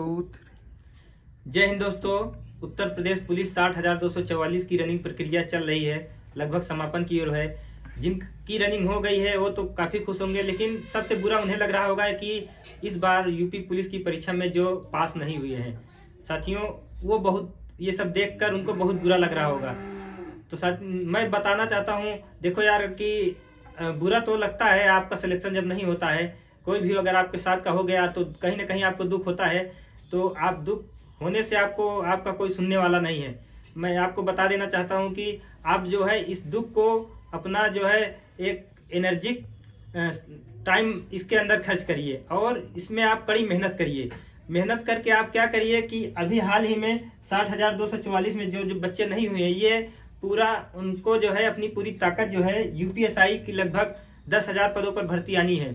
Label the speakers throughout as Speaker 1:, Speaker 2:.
Speaker 1: जय हिंद दोस्तों। उत्तर प्रदेश पुलिस 60,244 की रनिंग प्रक्रिया चल रही है, लगभग समापन की ओर है। जिनकी रनिंग हो गई है वो तो काफ़ी खुश होंगे, लेकिन सबसे बुरा उन्हें लग रहा होगा कि इस बार यूपी पुलिस की परीक्षा में जो पास नहीं हुए हैं साथियों, वो बहुत ये सब देखकर उनको बहुत बुरा लग रहा होगा। तो साथ मैं बताना चाहता हूँ, देखो यार कि बुरा तो लगता है आपका सिलेक्शन जब नहीं होता है। कोई भी अगर आपके साथ का हो गया तो कहीं ना कहीं आपको दुख होता है। तो आप दुख होने से आपका कोई सुनने वाला नहीं है। मैं आपको बता देना चाहता हूं कि आप जो है इस दुख को अपना जो है एक एनर्जिक टाइम इसके अंदर खर्च करिए और इसमें आप कड़ी मेहनत करिए। मेहनत करके आप क्या करिए कि अभी हाल ही में 60,244 में जो बच्चे नहीं हुए हैं, ये पूरा उनको जो है अपनी पूरी ताकत जो है यूपीएसआई की लगभग 10,000 पदों पर भर्ती आनी है।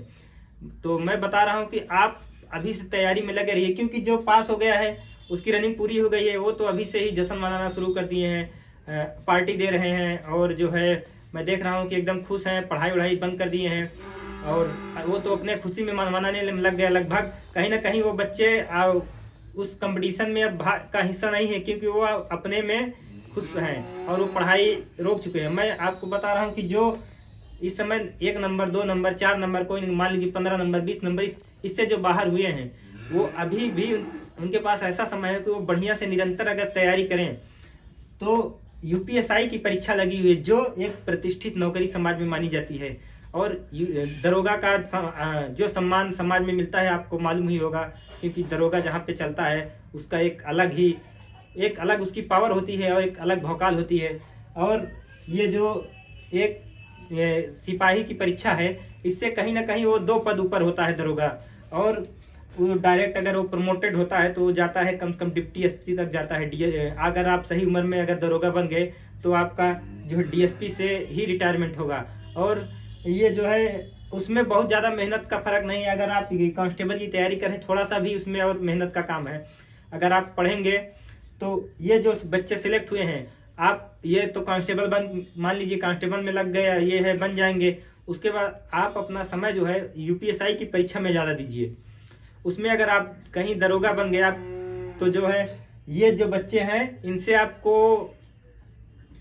Speaker 1: तो मैं बता रहा हूं कि आप अभी से तैयारी में लगे रहिए, क्योंकि जो पास हो गया है उसकी रनिंग पूरी हो गई है, वो तो अभी से ही जश्न मनाना शुरू कर दिए हैं, पार्टी दे रहे हैं और जो है मैं देख रहा हूँ कि एकदम खुश हैं, पढ़ाई वढ़ाई बंद कर दिए हैं और वो तो अपने खुशी में मनाने लग गया। लगभग कहीं ना कहीं वो बच्चे उस कंपटीशन में अब का हिस्सा नहीं है, क्योंकि वो अपने में खुश हैं और वो पढ़ाई रोक चुके हैं। मैं आपको बता रहा हूँ कि जो इस समय 1 नंबर 2 नंबर 4 नंबर कोई मान लीजिए 15 नंबर 20 नंबर इससे जो बाहर हुए हैं, वो अभी भी उनके पास ऐसा समय है कि वो बढ़िया से निरंतर अगर तैयारी करें तो यूपीएसआई की परीक्षा लगी हुई है, जो एक प्रतिष्ठित नौकरी समाज में मानी जाती है। और दरोगा का जो सम्मान समाज में मिलता है आपको मालूम ही होगा, क्योंकि दरोगा जहाँ पे चलता है उसका एक अलग उसकी पावर होती है और एक अलग भौकाल होती है। और ये जो एक सिपाही की परीक्षा है, इससे कहीं ना कहीं वो 2 पद ऊपर होता है दरोगा, और वो डायरेक्ट अगर वो प्रमोटेड होता है तो वो जाता है कम से कम डिप्टी एसपी तक जाता है। अगर आप सही उम्र में अगर दरोगा बन गए तो आपका जो है डीएसपी से ही रिटायरमेंट होगा। और ये जो है उसमें बहुत ज़्यादा मेहनत का फर्क नहीं है। अगर आप कांस्टेबल की तैयारी करें, थोड़ा सा भी उसमें और मेहनत का काम है। अगर आप पढ़ेंगे तो ये जो बच्चे सिलेक्ट हुए हैं, आप ये तो कांस्टेबल मान लीजिए कांस्टेबल में लग गया, ये है बन जाएंगे। उसके बाद आप अपना समय जो है यूपीएसआई की परीक्षा में ज़्यादा दीजिए। उसमें अगर आप कहीं दरोगा बन गया तो जो है ये जो बच्चे हैं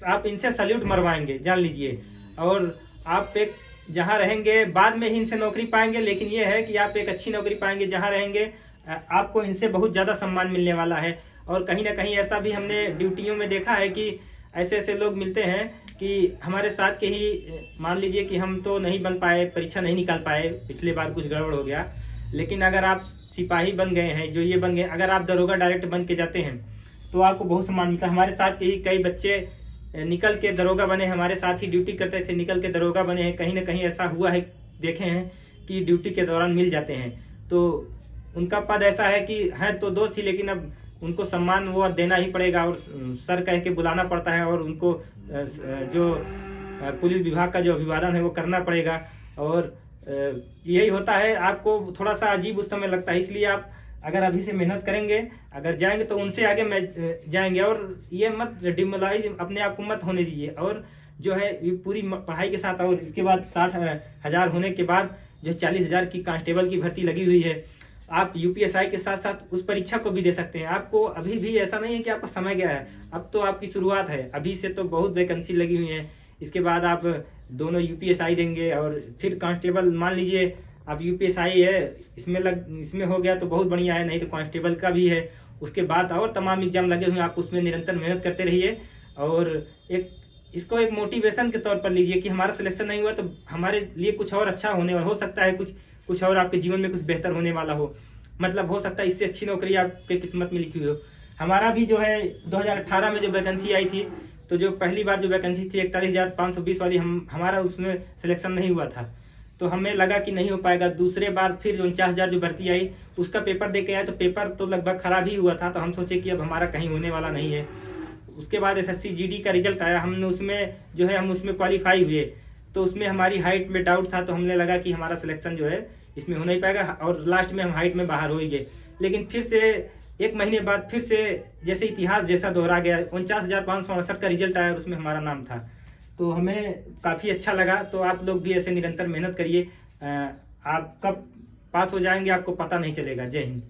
Speaker 1: आप इनसे सल्यूट मरवाएंगे, जान लीजिए। और आप एक जहाँ रहेंगे बाद में ही इनसे नौकरी पाएंगे, लेकिन ये है कि आप एक अच्छी नौकरी पाएंगे जहाँ रहेंगे, आपको इनसे बहुत ज़्यादा सम्मान मिलने वाला है। और कहीं ना कहीं ऐसा भी हमने ड्यूटियों में देखा है कि ऐसे लोग मिलते हैं कि हमारे साथ के ही मान लीजिए कि हम तो नहीं बन पाए, परीक्षा नहीं निकाल पाए, पिछले बार कुछ गड़बड़ हो गया, लेकिन अगर आप सिपाही बन गए हैं, जो ये बन गए, अगर आप दरोगा डायरेक्ट बन के जाते हैं तो आपको बहुत सम्मान मिलता है। हमारे साथ के ही कई बच्चे निकल के दरोगा बने, हमारे साथ ही ड्यूटी करते थे, निकल के दरोगा बने हैं। कहीं ना कहीं ऐसा हुआ है, देखे हैं कि ड्यूटी के दौरान मिल जाते हैं। तो उनका पद ऐसा है कि है तो दोस्त ही, लेकिन अब उनको सम्मान वो देना ही पड़ेगा और सर कह के बुलाना पड़ता है और उनको जो पुलिस विभाग का जो अभिवादन है वो करना पड़ेगा। और यही होता है, आपको थोड़ा सा अजीब उस समय लगता है, इसलिए आप अगर अभी से मेहनत करेंगे, अगर जाएंगे तो उनसे आगे जाएंगे। और ये मत डिमोरलाइज अपने आप को मत होने दीजिए। और जो है पूरी पढ़ाई के साथ, और इसके बाद 60,000 होने के बाद जो 40,000 की कांस्टेबल की भर्ती लगी हुई है, आप यूपीएसआई के साथ साथ उस परीक्षा को भी दे सकते हैं। आपको अभी भी ऐसा नहीं है कि आपका समय गया है, अब तो आपकी शुरुआत है। अभी से तो बहुत वैकेंसी लगी हुई है, इसके बाद आप दोनों यूपीएसआई देंगे और फिर कांस्टेबल। मान लीजिए आप यूपीएसआई है, इसमें हो गया तो बहुत बढ़िया है, नहीं तो कांस्टेबल का भी है। उसके बाद और तमाम एग्जाम लगे हुए हैं, आप उसमें निरंतर मेहनत करते रहिए और इसको एक मोटिवेशन के तौर पर लीजिए कि हमारा सिलेक्शन नहीं हुआ तो हमारे लिए कुछ और अच्छा होने हो सकता है, कुछ और आपके जीवन में कुछ बेहतर होने वाला हो। मतलब हो सकता है इससे अच्छी नौकरी आपके किस्मत में लिखी हुई हो। हमारा भी जो है 2018 में जो वैकेंसी आई थी, तो जो पहली बार जो वैकेंसी थी 41,520 वाली, हमारा उसमें सिलेक्शन नहीं हुआ था। तो हमें लगा कि नहीं हो पाएगा। दूसरे बार फिर 49,000 जो भर्ती आई, उसका पेपर दे के आए तो पेपर तो लगभग खराब ही हुआ था। तो हम सोचे कि अब हमारा कहीं होने वाला नहीं है। उसके बाद एसएससी जीडी का रिजल्ट आया, हमने उसमें जो है हम उसमें क्वालिफाई हुए, तो उसमें हमारी हाइट में डाउट था, तो हमने लगा कि हमारा सिलेक्शन जो है इसमें हो नहीं पाएगा, और लास्ट में हम हाइट में बाहर हो ही गए। लेकिन फिर से 1 महीने बाद फिर से जैसे इतिहास जैसा दोहरा गया, 49,568 का रिजल्ट आया और उसमें हमारा नाम था। तो हमें काफ़ी अच्छा लगा। तो आप लोग भी ऐसे निरंतर मेहनत करिए, आप कब पास हो जाएंगे आपको पता नहीं चलेगा। जय हिंद।